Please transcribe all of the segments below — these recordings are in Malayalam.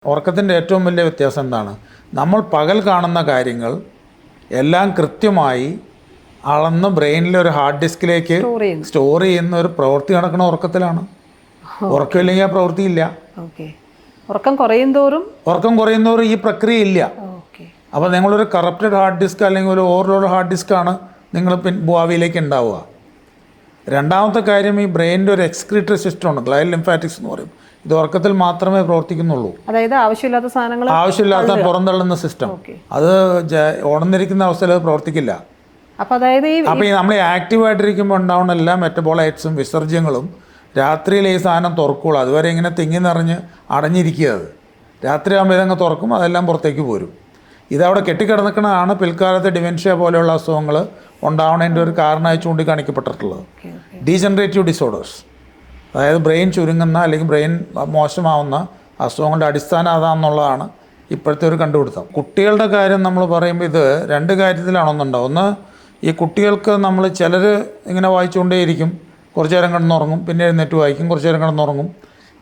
ഉറക്കത്തിൻ്റെ ഏറ്റവും വലിയ വ്യത്യാസം എന്താണ്? നമ്മൾ പകൽ കാണുന്ന കാര്യങ്ങൾ എല്ലാം കൃത്യമായി അളന്ന് ബ്രെയിനിലെ ഒരു ഹാർഡ് ഡിസ്കിലേക്ക് സ്റ്റോർ ചെയ്യുന്ന ഒരു പ്രവൃത്തി നടക്കുന്ന ഉറക്കത്തിലാണ്. ഉറക്കമില്ലെങ്കിൽ ആ പ്രവൃത്തി ഇല്ല. ഉറക്കം കുറയുന്തോറും ഈ പ്രക്രിയ ഇല്ല. അപ്പോൾ നിങ്ങളൊരു കറപ്റ്റഡ് ഹാർഡ് ഡിസ്ക് അല്ലെങ്കിൽ ഒരു ഓവർലോഡ് ഹാർഡ് ഡിസ്ക്കാണ് നിങ്ങൾ ഭാവിയിലേക്ക് ഉണ്ടാവുക. രണ്ടാമത്തെ കാര്യം, ഈ ബ്രെയിനിൻ്റെ ഒരു എക്സ്ക്രീറ്ററി സിസ്റ്റം ഉണ്ട്, ഗ്ലയൽ ലിംഫാറ്റിക്സ് എന്ന് പറയും. ഇത് ഉറക്കത്തിൽ മാത്രമേ പ്രവർത്തിക്കുന്നുള്ളൂ. അതായത് ആവശ്യമില്ലാത്ത പുറന്തള്ളുന്ന സിസ്റ്റം. അത് ഉണർന്നിരിക്കുന്ന അവസ്ഥയിൽ അത് പ്രവർത്തിക്കില്ല. അപ്പോൾ ഈ നമ്മൾ ആക്റ്റീവായിട്ടിരിക്കുമ്പോൾ ഉണ്ടാവുന്ന എല്ലാ മെറ്റബോളൈറ്റ്സും വിസർജ്യങ്ങളും രാത്രിയിൽ ഈ സാധനം തുറക്കുള്ളൂ. അതുവരെ ഇങ്ങനെ തിങ്ങി നിറഞ്ഞ് അടഞ്ഞിരിക്കുക. അത് രാത്രി ആകുമ്പോൾ ഇതങ്ങ് തുറക്കും, അതെല്ലാം പുറത്തേക്ക് പോരും. ഇതവിടെ കെട്ടിക്കിടന്നിക്കണതാണ് പിൽക്കാലത്ത് ഡിമെൻഷ്യ പോലെയുള്ള അസുഖങ്ങൾ ഉണ്ടാവുന്നതിൻ്റെ ഒരു കാരണമായി ചൂണ്ടിക്കാണിക്കപ്പെട്ടിട്ടുള്ളത്. ഡീജനറേറ്റീവ് ഡിസോർഡേഴ്സ്, അതായത് ബ്രെയിൻ ചുരുങ്ങുന്ന അല്ലെങ്കിൽ ബ്രെയിൻ മോശമാവുന്ന അസുഖങ്ങളുടെ അടിസ്ഥാനം അതാണെന്നുള്ളതാണ് ഇപ്പോഴത്തെ ഒരു കണ്ടുപിടുത്തം. കുട്ടികളുടെ കാര്യം നമ്മൾ പറയുമ്പോൾ ഇത് രണ്ട് കാര്യത്തിലാണൊന്നുണ്ടാവും. ഒന്ന്, ഈ കുട്ടികൾക്ക് നമ്മൾ ചിലർ ഇങ്ങനെ വായിച്ചുകൊണ്ടേയിരിക്കും, കുറച്ച് നേരം കിടന്നുറങ്ങും, പിന്നെ എഴുന്നേറ്റ് വായിക്കും, കുറച്ച് നേരം കിടന്നുറങ്ങും.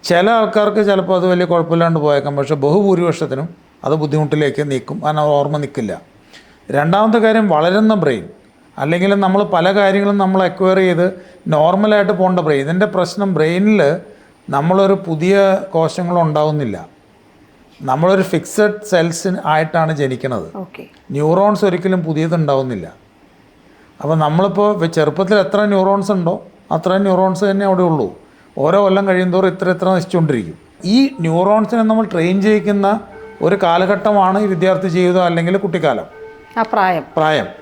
ചില ആൾക്കാർക്ക് ചിലപ്പോൾ അത് വലിയ കുഴപ്പമില്ലാണ്ട് പോയേക്കാം, പക്ഷേ ബഹുഭൂരിപക്ഷത്തിനും അത് ബുദ്ധിമുട്ടിലേക്ക് നീക്കും, കാരണം ഓർമ്മ നിൽക്കില്ല. രണ്ടാമത്തെ കാര്യം, വളരുന്ന ബ്രെയിൻ അല്ലെങ്കിൽ നമ്മൾ പല കാര്യങ്ങളും നമ്മൾ അക്വയർ ചെയ്ത് നോർമലായിട്ട് പോകേണ്ട ബ്രെയിൻ. ഇതിൻ്റെ പ്രശ്നം, ബ്രെയിനിൽ നമ്മളൊരു പുതിയ കോശങ്ങളുണ്ടാവുന്നില്ല. നമ്മളൊരു ഫിക്സഡ് സെൽസ് ആയിട്ടാണ് ജനിക്കുന്നത്. ന്യൂറോൺസ് ഒരിക്കലും പുതിയതുണ്ടാവുന്നില്ല. അപ്പോൾ നമ്മളിപ്പോൾ ചെറുപ്പത്തിൽ എത്ര ന്യൂറോൺസ് ഉണ്ടോ അത്രയും ന്യൂറോൺസ് തന്നെ അവിടെ ഉള്ളൂ. ഓരോ കൊല്ലം കഴിയുന്തോറും ഇത്ര നശിച്ചുകൊണ്ടിരിക്കും. ഈ ന്യൂറോൺസിനെ നമ്മൾ ട്രെയിൻ ചെയ്യിക്കുന്ന ഒരു കാലഘട്ടമാണ് ഈ വിദ്യാർത്ഥി ജീവിതം അല്ലെങ്കിൽ കുട്ടിക്കാലം, പ്രായം.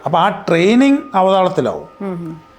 അപ്പോൾ ആ ട്രെയിനിങ് അവതാളത്തിലാവും.